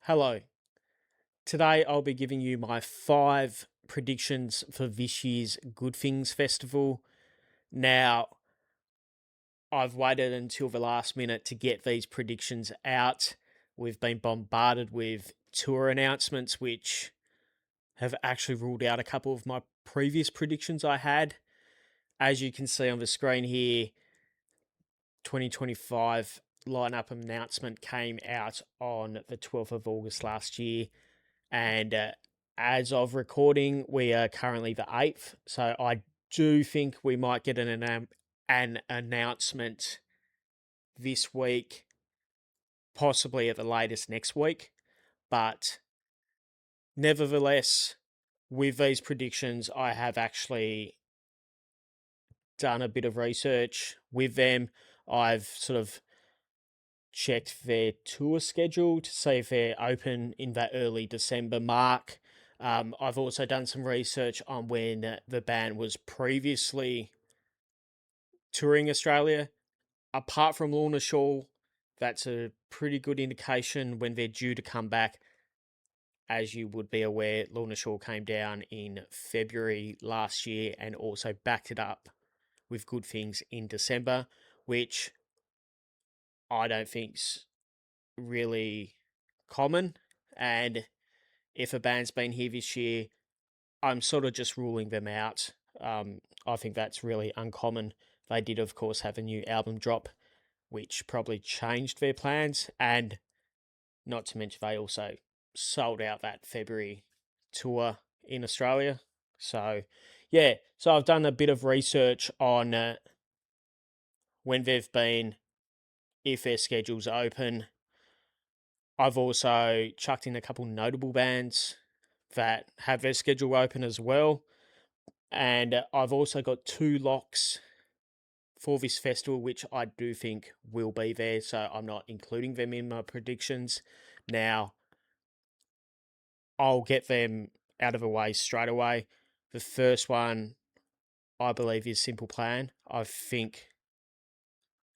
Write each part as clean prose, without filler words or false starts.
Hello. Today I'll be giving you my 5 predictions for this year's Good Things Festival. Now, I've waited until the last minute to get these predictions out. We've been bombarded with tour announcements, which have actually ruled out a couple of my previous predictions I had. As you can see on the screen here, 2025 lineup announcement came out on the 12th of August last year. And as of recording, we are currently the 8th. So I do think we might get an announcement this week, possibly at the latest next week. But nevertheless, with these predictions, I have actually done a bit of research with them. I've sort of checked their tour schedule to see if they're open in that early December mark. I've also done some research on when the band was previously touring Australia. Apart from Lorna Shaw, that's a pretty good indication when they're due to come back. As you would be aware, Lorna Shaw came down in February last year and also backed it up with Good Things in December, which I don't think's really common. And if a band's been here this year, I'm sort of just ruling them out. I think that's really uncommon. They did, of course, have a new album drop, which probably changed their plans. And not to mention, they also sold out that February tour in Australia. So, yeah, so I've done a bit of research on when they've been, if their schedule's open. I've also chucked in a couple notable bands that have their schedule open as well. And I've also got 2 locks for this festival, which I do think will be there. So I'm not including them in my predictions. Now, I'll get them out of the way straight away. The first one, I believe, is Simple Plan. I think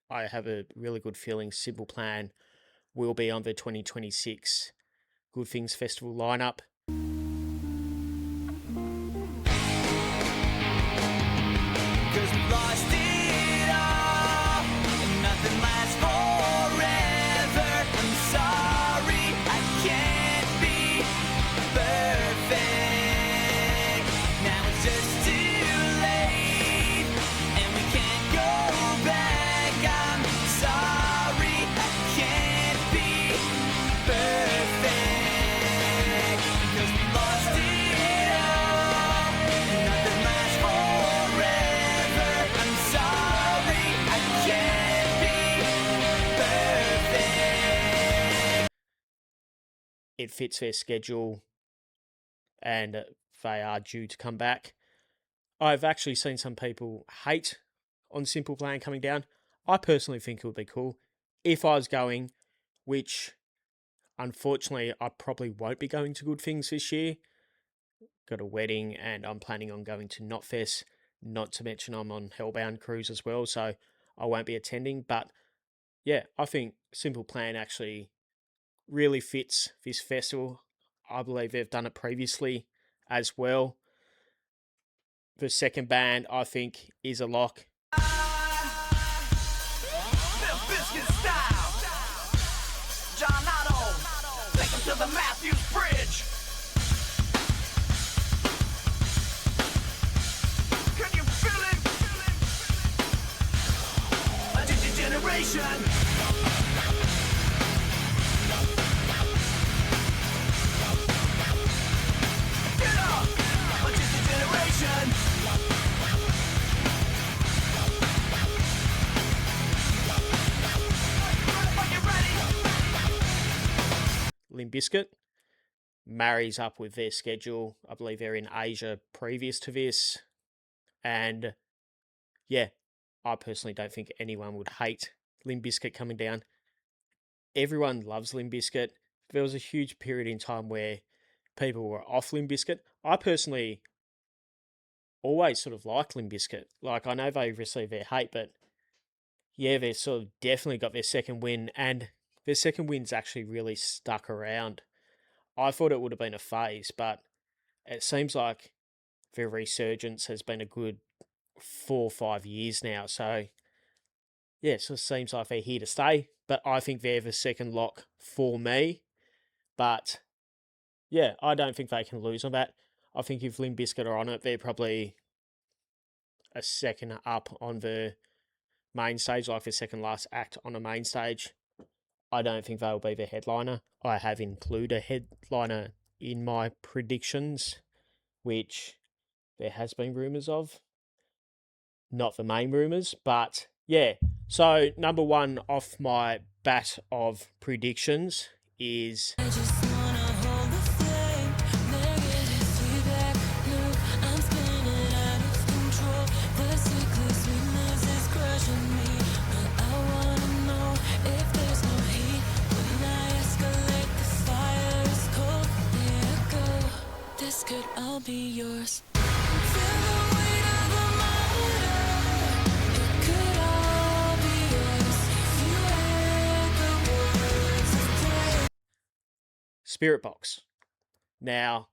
I have a really good feeling Simple Plan will be on the 2026 Good Things Festival lineup. It fits their schedule and they are due to come back. I've actually seen some people hate on Simple Plan coming down. I personally think it would be cool if I was going, which unfortunately I probably won't be going to Good Things this year. Got a wedding and I'm planning on going to Knotfest, not to mention I'm on Hellbound Cruise as well, so I won't be attending. But yeah, I think Simple Plan actually really fits this festival. I believe they've done it previously as well. The second band, I think, is a lock. Bizkit style. John Otto, take him to the Matthews Bridge. Can you feel it? A digit generation. Limp Bizkit marries up with their schedule. I believe they're in Asia previous to this. And yeah, I personally don't think anyone would hate Limp Bizkit coming down. Everyone loves Limp Bizkit. There was a huge period in time where people were off Limp Bizkit. I personally always sort of liked Limp Bizkit. Like, I know they receive their hate, but yeah, they've sort of definitely got their second win, and their second win's actually really stuck around. I thought it would have been a phase, but it seems like their resurgence has been a good 4 or 5 years now. So yeah, it just seems like they're here to stay. But I think they're the second lock for me. But yeah, I don't think they can lose on that. I think if Limp Bizkit are on it, they're probably a second up on the main stage, like the second last act on the main stage. I don't think they'll be the headliner. I have included a headliner in my predictions, which there has been rumours of. Not the main rumours, but yeah. So number one off my bat of predictions is I just wanna hold the flame. Negative feedback loop. I'm spinning out of control. The sickly sweetness is crushing me. But I wanna know if there's no heat. When I escalate, the fire is cold. Let it go. This could all be yours. Feel the weight of the motor. It could all be yours. If you had the words of praise. Spiritbox. Now,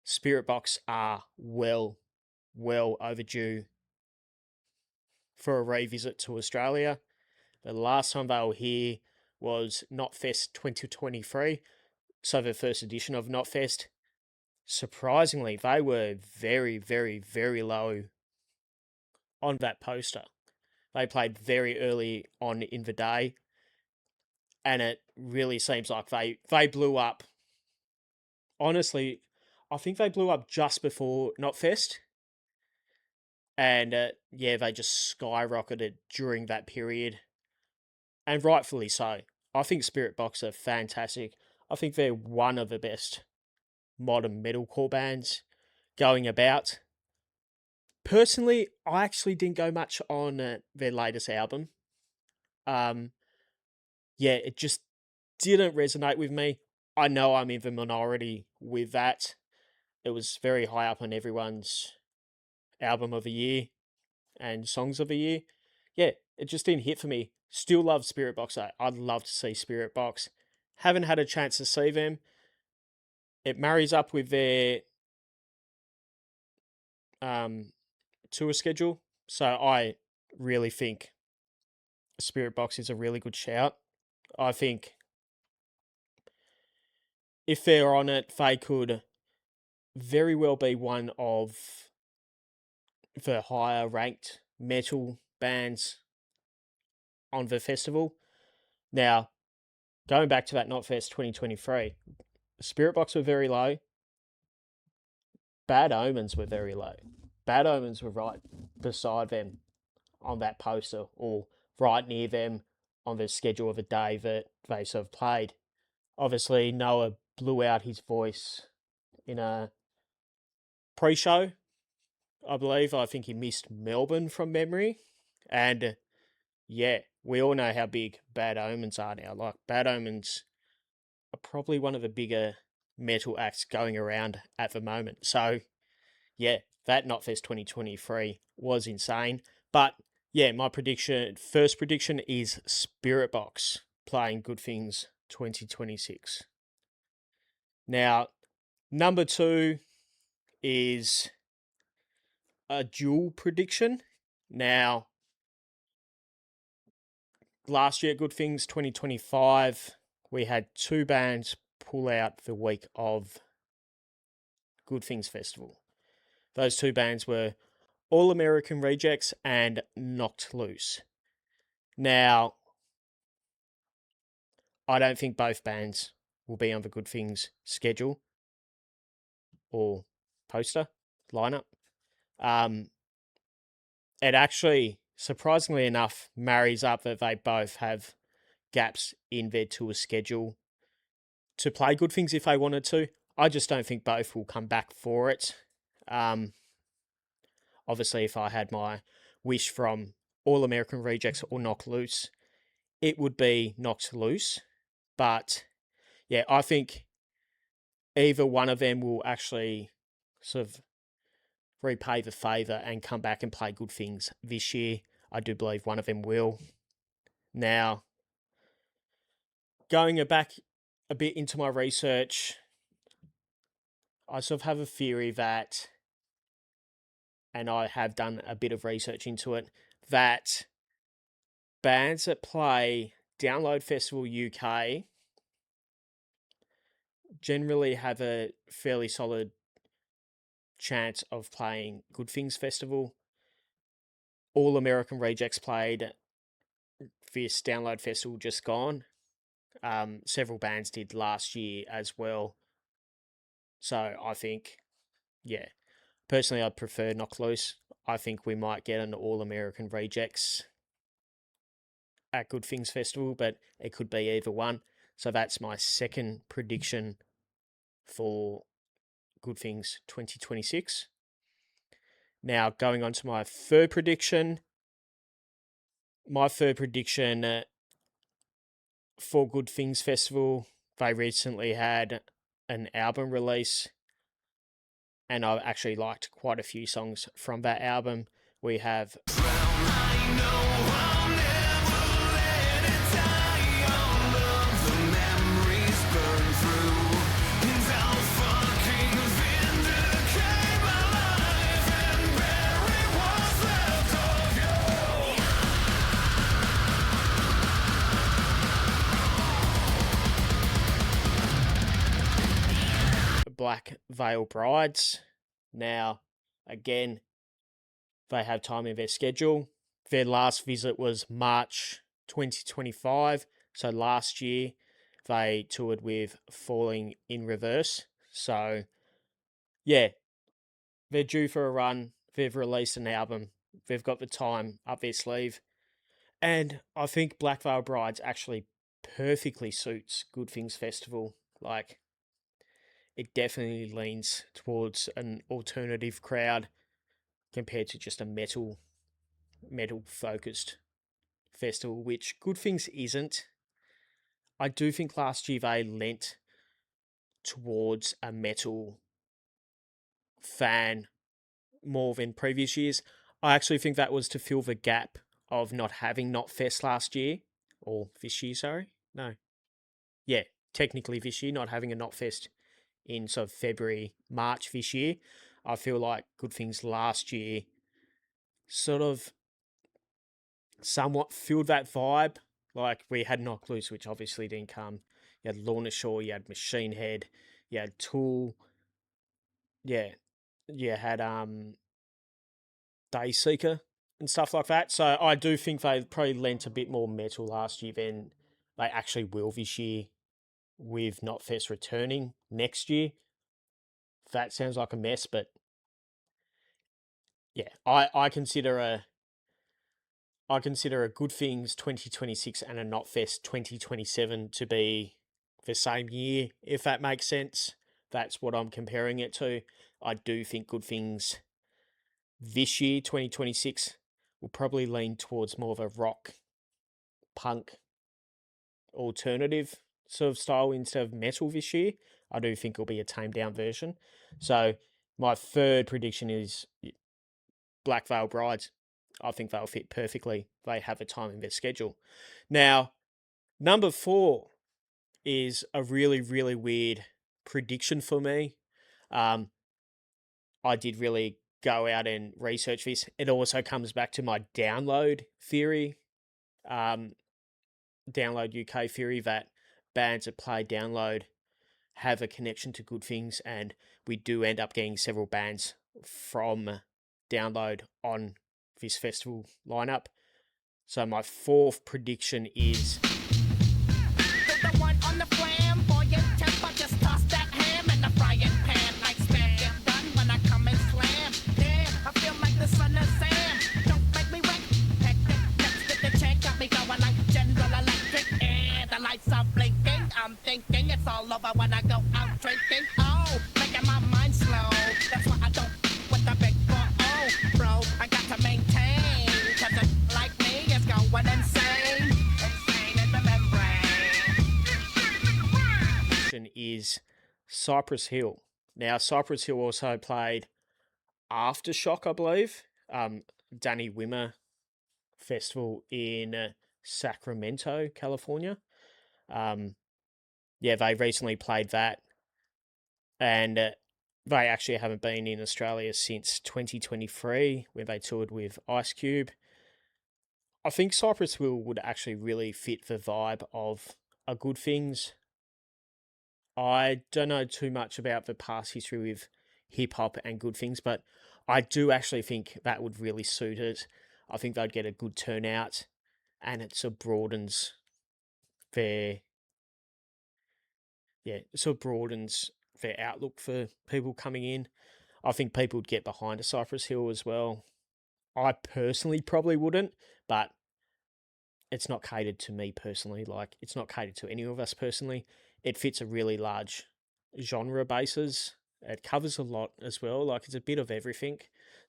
Spiritbox are well overdue for a revisit to Australia. The last time they were here was Knotfest 2023, so the first edition of Knotfest. Surprisingly, they were very low on that poster. They played very early on in the day, and it really seems like they blew up. Honestly, I think they blew up just before Knotfest, and yeah, they just skyrocketed during that period, and rightfully so. I think Spiritbox are fantastic. I think they're one of the best modern metalcore bands going about. Personally, I actually didn't go much on their latest album. Yeah, it just didn't resonate with me. I know I'm in the minority with that. It was very high up on everyone's album of the year and songs of the year. Yeah, it just didn't hit for me. Still love Spiritbox though. I'd love to see Spiritbox. Haven't had a chance to see them. It marries up with their tour schedule. So I really think Spiritbox is a really good shout. I think if they're on it, they could very well be one of the higher ranked metal bands on the festival. Now, going back to that Knotfest 2023, Spiritbox were very low. Bad Omens were very low. Bad Omens were right beside them on that poster, or right near them on the schedule of the day that they sort of played. Obviously, Noah blew out his voice in a pre-show, I believe. I think he missed Melbourne from memory. And yeah, we all know how big Bad Omens are now. Like, Bad Omens are probably one of the bigger metal acts going around at the moment. So yeah, that Knotfest 2023 was insane. But yeah, my first prediction is Spiritbox playing Good Things 2026. Now, number two is a dual prediction. Now, last year, Good Things 2025, we had two bands pull out the week of Good Things Festival. Those two bands were All American Rejects and Knocked Loose. Now, I don't think both bands will be on the Good Things schedule or poster lineup. It actually, surprisingly enough, marries up that they both have gaps in their tour schedule to play Good Things if they wanted to. I just don't think both will come back for it. Obviously, if I had my wish from All American Rejects or Knock Loose, it would be Knocked Loose. But yeah, I think either one of them will actually sort of repay the favour and come back and play Good Things this year. I do believe one of them will. Now, going back a bit into my research, I sort of have a theory that, and I have done a bit of research into it, that bands that play Download Festival UK generally have a fairly solid chance of playing Good Things Festival. All American Rejects played this Download Festival just gone. Several bands did last year as well. So I think, yeah, personally, I'd prefer Knock Loose. I think we might get an All American Rejects at Good Things Festival, but it could be either one. So that's my second prediction for Good Things 2026. Now, going on to my third prediction. My third prediction for Good Things Festival, they recently had an album release, and I've actually liked quite a few songs from that album. We have Black Veil Brides. Now, again, they have time in their schedule. Their last visit was March 2025. So last year, they toured with Falling in Reverse. So, yeah, they're due for a run. They've released an album. They've got the time up their sleeve. And I think Black Veil Brides actually perfectly suits Good Things Festival. Like, it definitely leans towards an alternative crowd compared to just a metal focused festival, which Good Things isn't. I do think last year they lent towards a metal fan more than previous years. I actually think that was to fill the gap of not having Not Fest last year, or this year, sorry. No. Yeah, technically this year, not having a Not Fest in sort of February, March this year. I feel like Good Things last year sort of somewhat filled that vibe. Like we had Knock Loose, which obviously didn't come. You had Lorna Shore, you had Machine Head, you had Tool, yeah, you had Dayseeker and stuff like that. So I do think they probably lent a bit more metal last year than they actually will this year, with Knotfest returning next year. That sounds like a mess, but yeah, I consider a Good Things 2026 and a Knotfest 2027 to be the same year, if that makes sense. That's what I'm comparing it to. I do think Good Things this year, 2026, will probably lean towards more of a rock, punk, alternative sort of style instead of metal this year. I do think it'll be a tamed down version. So my third prediction is Black Veil Brides. I think they'll fit perfectly. They have a time in their schedule. Now, number 4 is a really, really weird prediction for me. I did really go out and research this. It also comes back to my download theory, download UK theory, that bands that play download have a connection to Good Things, and we do end up getting several bands from download on this festival lineup. So my fourth prediction is The one on the flamboyant temper, just toss that ham in the frying pan like spam. Get done when I come and slam. Damn, I feel like the son of Sam. Don't make me wreck. Hectic, next to the check, got me going like General Electric. And the lights are blinking. I'm thinking it's all over when I go out drinking. Oh, making my mind slow. That's why I don't with the big 4-0, bro. I got to maintain, 'cause it like me is going insane. Insane in the membrane. is Cypress Hill. Now, Cypress Hill also played Aftershock, I believe, Danny Wimmer Festival in Sacramento, California. yeah, they recently played that, and they actually haven't been in Australia since 2023 when they toured with Ice Cube. I think Cypress Hill would actually really fit the vibe of a Good Things. I don't know too much about the past history with hip hop and Good Things, but I do actually think that would really suit it. I think they'd get a good turnout, and it sort of broadens their their outlook for people coming in. I think people would get behind a Cypress Hill as well. I personally probably wouldn't, but it's not catered to me personally. Like, it's not catered to any of us personally. It fits a really large genre basis. It covers a lot as well. Like, it's a bit of everything.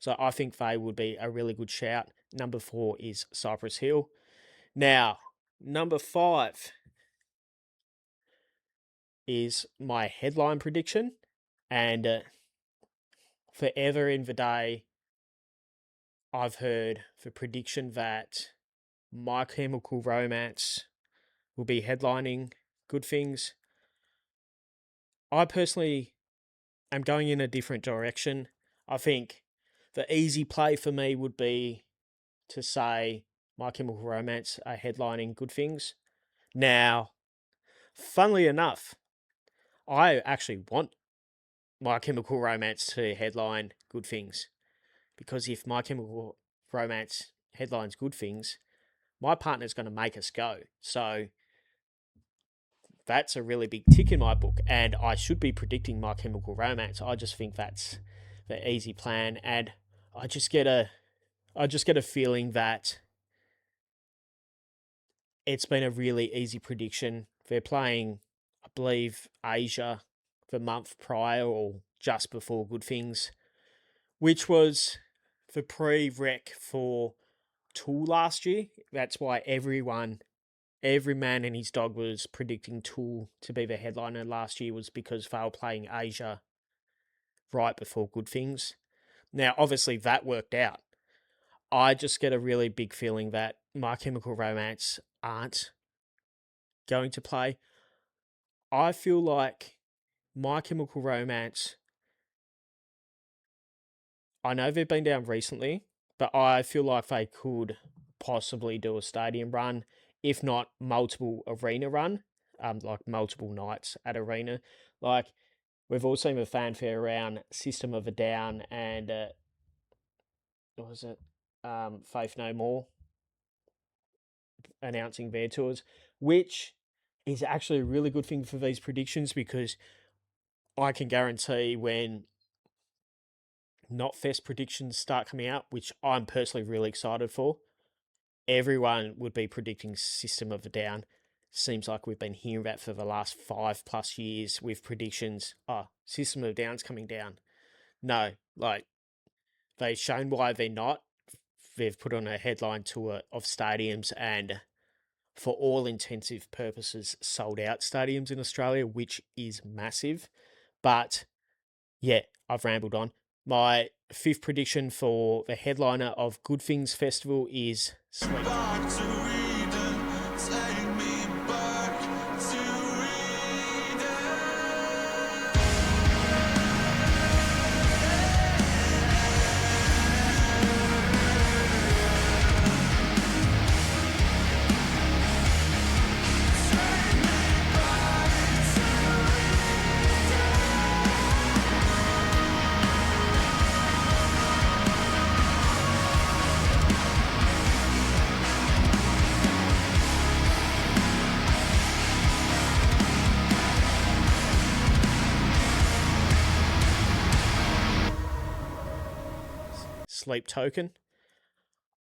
So I think they would be a really good shout. Number 4 is Cypress Hill. Now, number 5 is my headline prediction. And forever in the day, I've heard the prediction that My Chemical Romance will be headlining Good Things. I personally am going in a different direction. I think the easy play for me would be to say My Chemical Romance are headlining Good Things. Now, funnily enough, I actually want My Chemical Romance to headline Good Things, because if My Chemical Romance headlines Good Things, my partner's going to make us go. So that's a really big tick in my book, and I should be predicting My Chemical Romance. I just think that's the easy plan, and I just get a feeling that it's been a really easy prediction. They're playing, I believe, Asia the month prior or just before Good Things, which was the pre-rec for Tool last year. That's why every man and his dog was predicting Tool to be the headliner last year, was because they were playing Asia right before Good Things. Now, obviously, that worked out. I just get a really big feeling that My Chemical Romance aren't going to play. I feel like My Chemical Romance, I know they've been down recently, but I feel like they could possibly do a stadium run, if not multiple arena run, like multiple nights at arena. Like, we've all seen the fanfare around System of a Down and what was it? Faith No More announcing their tours, which is actually a really good thing for these predictions, because I can guarantee when not fest predictions start coming out, which I'm personally really excited for, everyone would be predicting System of a Down. Seems like we've been hearing that for the last 5+ years with predictions. Oh, System of a Down's coming down. No, like, they've shown why they're not. They've put on a headline tour of stadiums, and for all intensive purposes, sold out stadiums in Australia, which is massive. But yeah, I've rambled on. My 5th prediction for the headliner of Good Things Festival is Sleep. Sleep Token.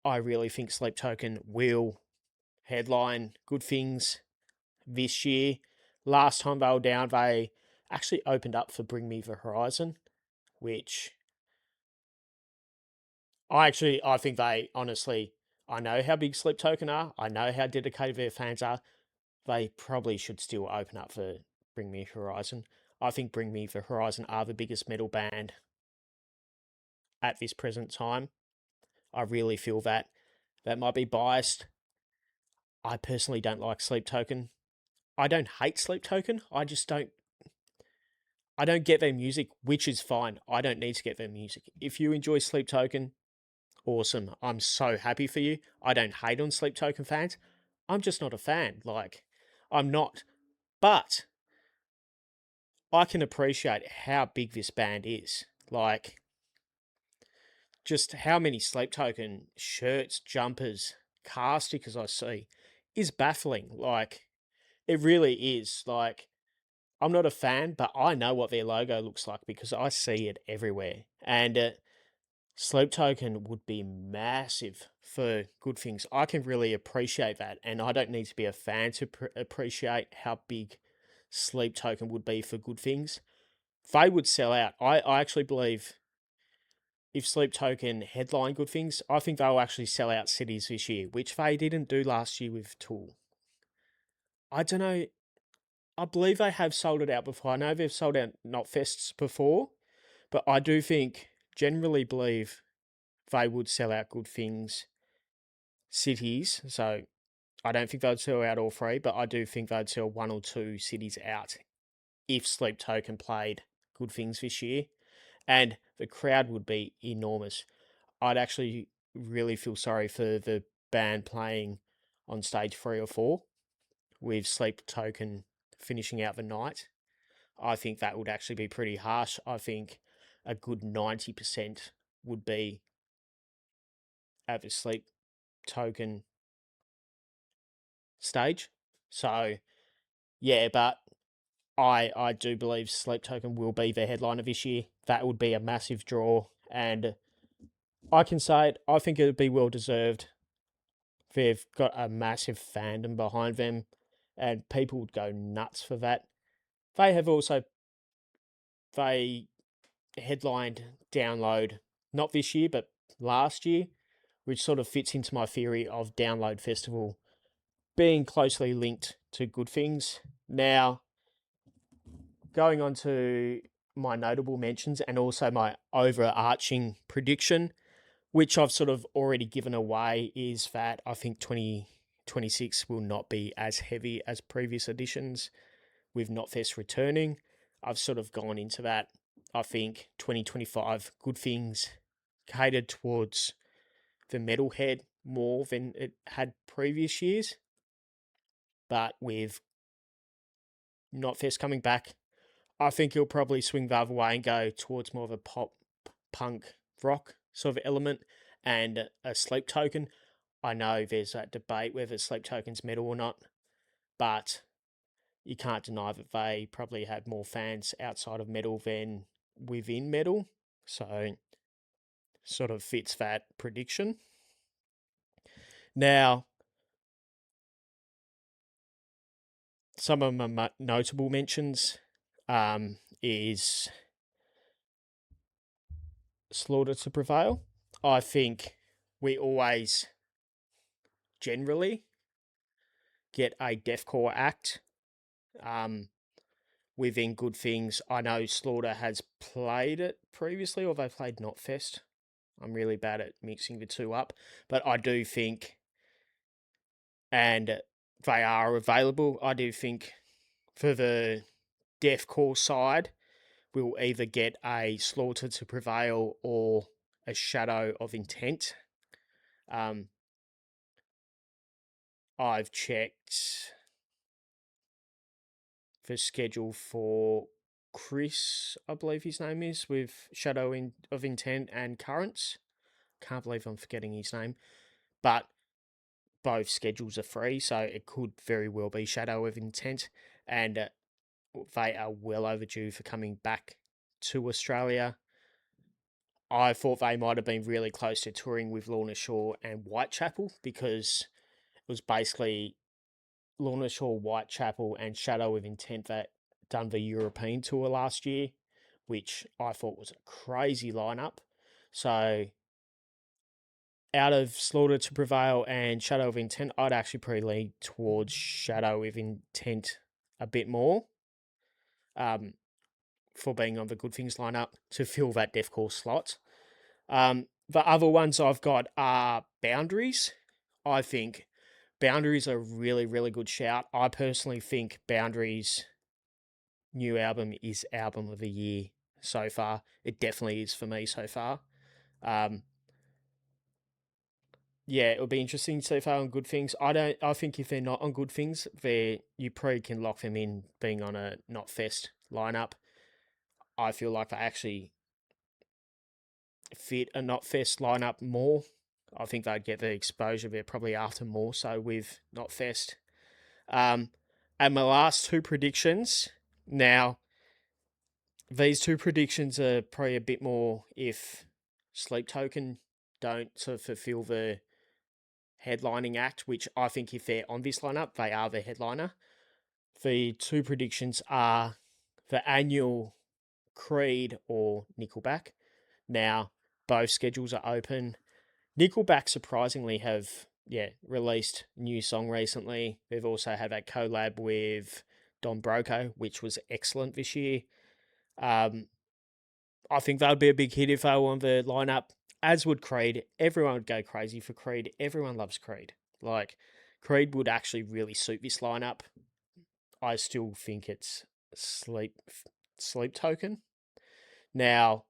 I really think Sleep Token will headline Good Things this year. Last time they were down, they actually opened up for Bring Me the Horizon, which I think they honestly, I know how big Sleep Token are. I know how dedicated their fans are. They probably should still open up for Bring Me Horizon. I think Bring Me the Horizon are the biggest metal band at this present time. I really feel that. That might be biased. I personally don't like Sleep Token. I don't hate Sleep Token. I don't get their music, which is fine. I don't need to get their music. If you enjoy Sleep Token, awesome. I'm so happy for you. I don't hate on Sleep Token fans. I'm just not a fan. Like, I'm not. But I can appreciate how big this band is. Like, just how many Sleep Token shirts, jumpers, car stickers I see is baffling. Like, it really is. Like, I'm not a fan, but I know what their logo looks like because I see it everywhere. And Sleep Token would be massive for good things. I can really appreciate that, and I don't need to be a fan to appreciate how big Sleep Token would be for good things. They would sell out. I actually believe if Sleep Token headline good things, I think they'll actually sell out cities this year, which they didn't do last year with Tool. I don't know. I believe they have sold it out before. I know they've sold out Not Fests before, but I do think, generally believe they would sell out good things cities. So I don't think they'd sell out all three, but I do think they'd sell one or two cities out if Sleep Token played good things this year. And the crowd would be enormous. I'd actually really feel sorry for the band playing on stage 3 or 4 with Sleep Token finishing out the night. I think that would actually be pretty harsh. I think a good 90% would be at the Sleep Token stage. So, yeah, but I do believe Sleep Token will be the headliner this year. That would be a massive draw, and I can say it, I think it would be well deserved. They've got a massive fandom behind them, and people would go nuts for that. They have also they headlined Download, not this year, but last year, which sort of fits into my theory of Download Festival being closely linked to good things. Now, going on to my notable mentions and also my overarching prediction, which I've sort of already given away, is that I think 2026 will not be as heavy as previous editions with Notfest returning. I've sort of gone into that. I think 2025, good things catered towards the metalhead more than it had previous years. But with Notfest coming back, I think he'll probably swing the other way and go towards more of a pop, punk, rock sort of element. And a Sleep Token, I know there's that debate whether Sleep Token's metal or not, but you can't deny that they probably have more fans outside of metal than within metal. So, sort of fits that prediction. Now, some of my notable mentions is Slaughter to Prevail. I think we always generally get a deathcore act within good things. I know Slaughter has played it previously, or they played Notfest. I'm really bad at mixing the two up, but I do think, and they are available, I do think for the deathcore side, we'll either get a Slaughter to Prevail or a Shadow of Intent. I've checked the schedule for Chris, I believe his name is, with Shadow of Intent and Currents. Can't believe I'm forgetting his name. But both schedules are free, so it could very well be Shadow of Intent. And they are well overdue for coming back to Australia. I thought they might have been really close to touring with Lorna Shore and Whitechapel, because it was basically Lorna Shore, Whitechapel, and Shadow of Intent that done the European tour last year, which I thought was a crazy lineup. So, out of Slaughter to Prevail and Shadow of Intent, I'd actually probably lean towards Shadow of Intent a bit more, for being on the Good Things lineup to fill that deathcore slot. The other ones I've got are Boundaries. I think Boundaries are a really, really good shout. I personally think Boundaries' new album is album of the year so far. It definitely is for me so far. Um, yeah, it'll be interesting so far on Good Things. I think if they're not on Good Things, you probably can lock them in being on a Not Fest lineup. I feel like they actually fit a Not Fest lineup more. I think they'd get the exposure they're probably after more so with Not Fest. And my last two predictions. Now, these two predictions are probably a bit more if Sleep Token don't sort of fulfill the headlining act, which I think if they're on this lineup, they are the headliner. The two predictions are the annual Creed or Nickelback. Now, both schedules are open. Nickelback surprisingly have released a new song recently. They've also had a collab with Don Broco, which was excellent this year. I think that would be a big hit if they were on the lineup, as would Creed. Everyone would go crazy for Creed. Everyone loves Creed. Like, Creed would actually really suit this lineup. I still think it's Sleep Token. Now,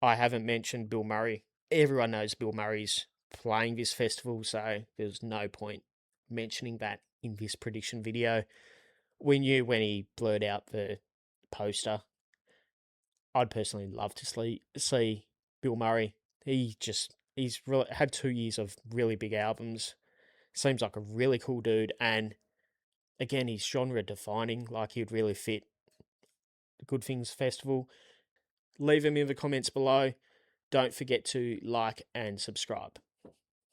I haven't mentioned Bill Murray. Everyone knows Bill Murray's playing this festival, so there's no point mentioning that in this prediction video. We knew when he blurred out the poster. I'd personally love to see Bill Murray. He's really had 2 years of really big albums. Seems like a really cool dude, and again, he's genre defining. Like he'd really fit the Good Things Festival. Leave them in the comments below. Don't forget to like and subscribe.